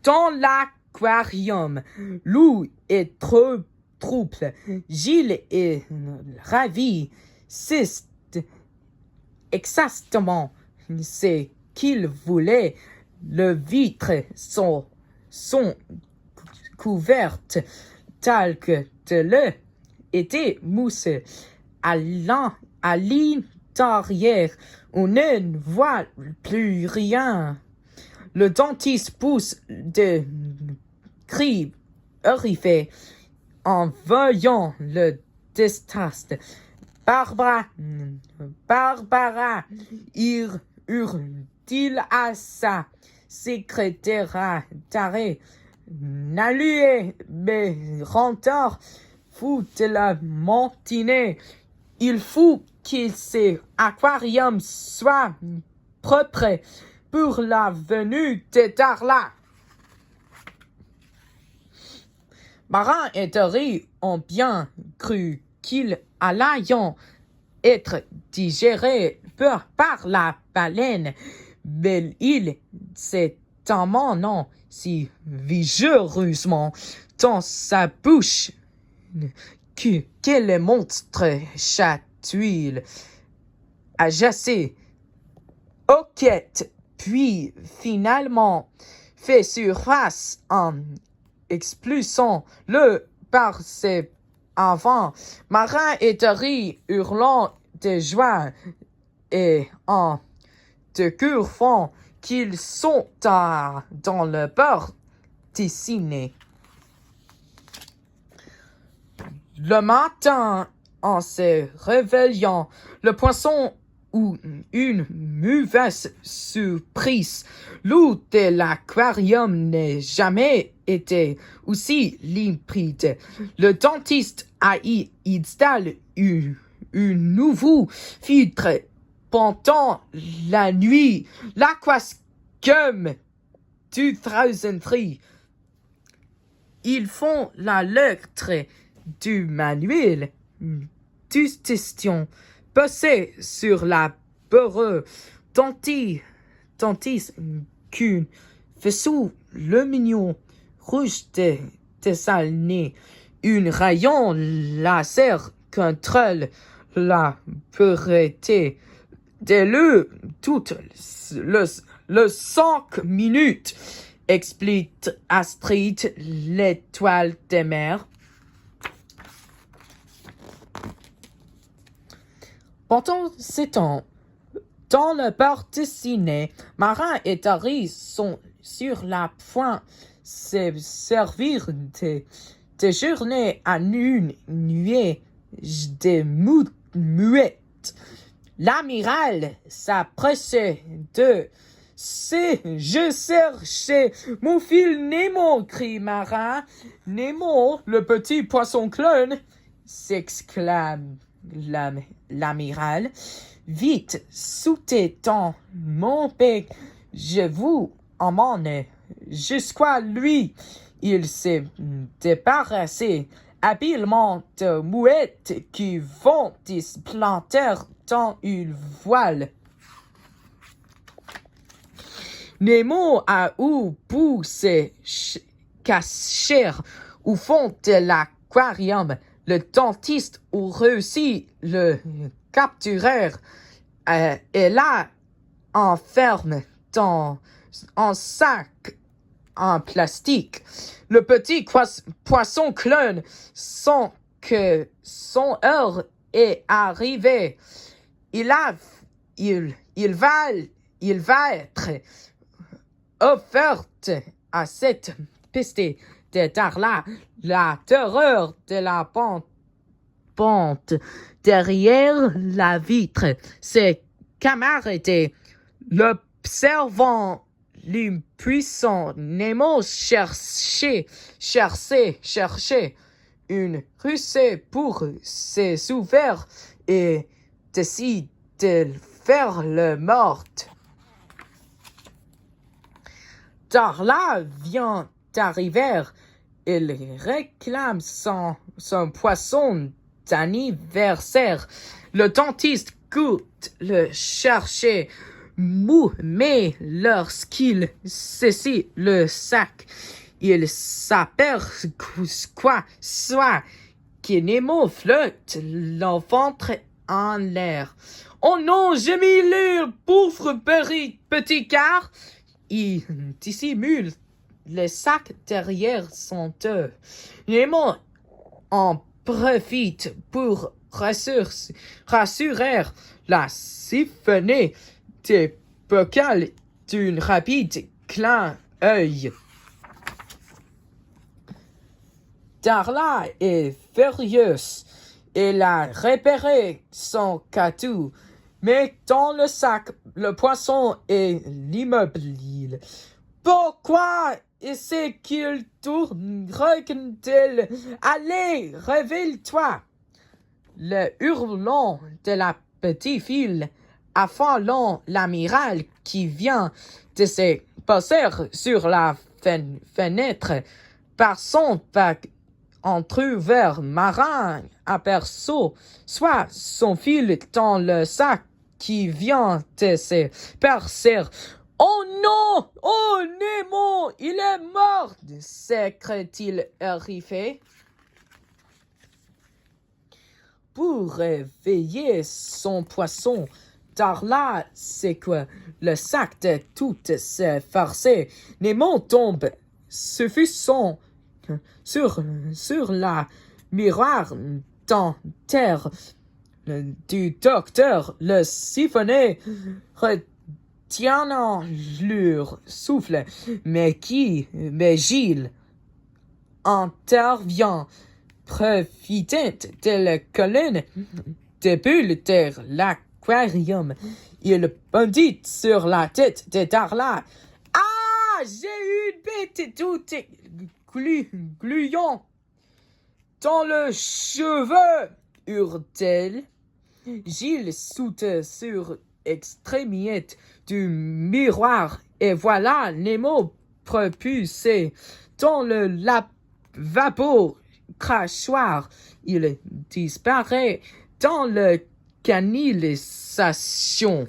Dans l'aquarium, l'eau est trop trouble. Gilles est ravi. C'est exactement ce qu'il voulait. Les vitres sont couvertes telles que de l'eau était mousse. À l'intérieur, on ne voit plus rien. Le dentiste pousse des cris horrifiés en voyant le dentiste. Barbara, hurle-t-il à sa secrétaire. N'allez me rendre fou de la matinée. Il faut que cet aquarium soit propre pour la venue de Darla. Marin et Dory ont bien cru qu'ils allaient être digérés par la baleine, mais il s'est emmené si vigoureusement dans sa bouche que le monstre chatouille agacé hoquette, puis finalement fait surface en expulsant-le par ses avant. Marin et Dory hurlant de joie et en découvrant qu'ils sont dans le bord dessiné. Le matin, en se réveillant, le poisson eut une mauvaise surprise. L'eau de l'aquarium n'a jamais été aussi limpide. Le dentiste a installé un nouveau filtre pendant la nuit. L'Aquascum 2003. Ils font la lettre du manuel d'utilisation posé sur la bureau dentiste qu'un faisceau lumineux rouge désalné, un rayon laser contrôle la pureté de l'eau toutes les 5 minutes, explique Astrid, l'étoile de mer. Pendant ce temps, dans le bord dessiné, Marin et Dory sont sur la point de servir de journée à une nuée de muettes. L'amiral s'approche de je cherchais mon fil Nemo, crie Marin. Nemo, le petit poisson clone, s'exclame l'amiral. Vite, sautez dans mon bec, je vous emmène jusqu'à lui. Il s'est débarrassé habilement de mouettes qui vont se planter dans une voile. Nemo a eu pour se cacher au fond de l'aquarium. Le dentiste a réussi le capturer et l'a enfermé dans un sac en plastique. Le petit poisson clone sent que son heure est arrivée. Il va être offerte à cette piste de Darla, la terreur de la pente derrière la vitre. Ses camarades, l'observant l'impuissant Nemo cherchait une rusée pour se sauver et décide de faire le mort. Darla vient d'arriver. Il réclame son poisson d'anniversaire. Le dentiste court le chercher, mou, mais lorsqu'il saisit le sac, il s'aperçoit soit que Nemo flotte le ventre en l'air. Oh non, j'ai mis le pauvre petit car. Il dissimule le sac derrière son dos. Nemo en profite pour rassurer la siphonnée des bocals d'un rapide clin d'œil. Darla est furieuse. Elle a repéré son cadeau, mais dans le sac, le poisson est immobile. Pourquoi est-ce qu'il tourne? Regarde-t-il. Allez, réveille-toi! Le hurlement de la petite fille affolant l'amiral qui vient de se passer sur la fenêtre par son bac entrouvert. Marin aperçoit soit son fil dans le sac qui vient de se percer. Oh non! Oh Nemo! Il est mort! S'écrie-t-il horrifié. Pour réveiller son poisson, Darla secoue le sac de toutes ses forces. Nemo tombe suffisant sur la miroir dentaire du docteur. Le siphonnet retiennent leur souffle, mais Gilles intervient, profitant de la colonne de bulles de l'aquarium. Il bondit sur la tête de Darla. Ah, j'ai eu une bête toute gluant dans le cheveu, hurle-t-elle. Gilles saute sur l'extrémité du miroir et voilà Nemo propulsé dans le lavabo crachoir. Il disparaît dans le canalisation.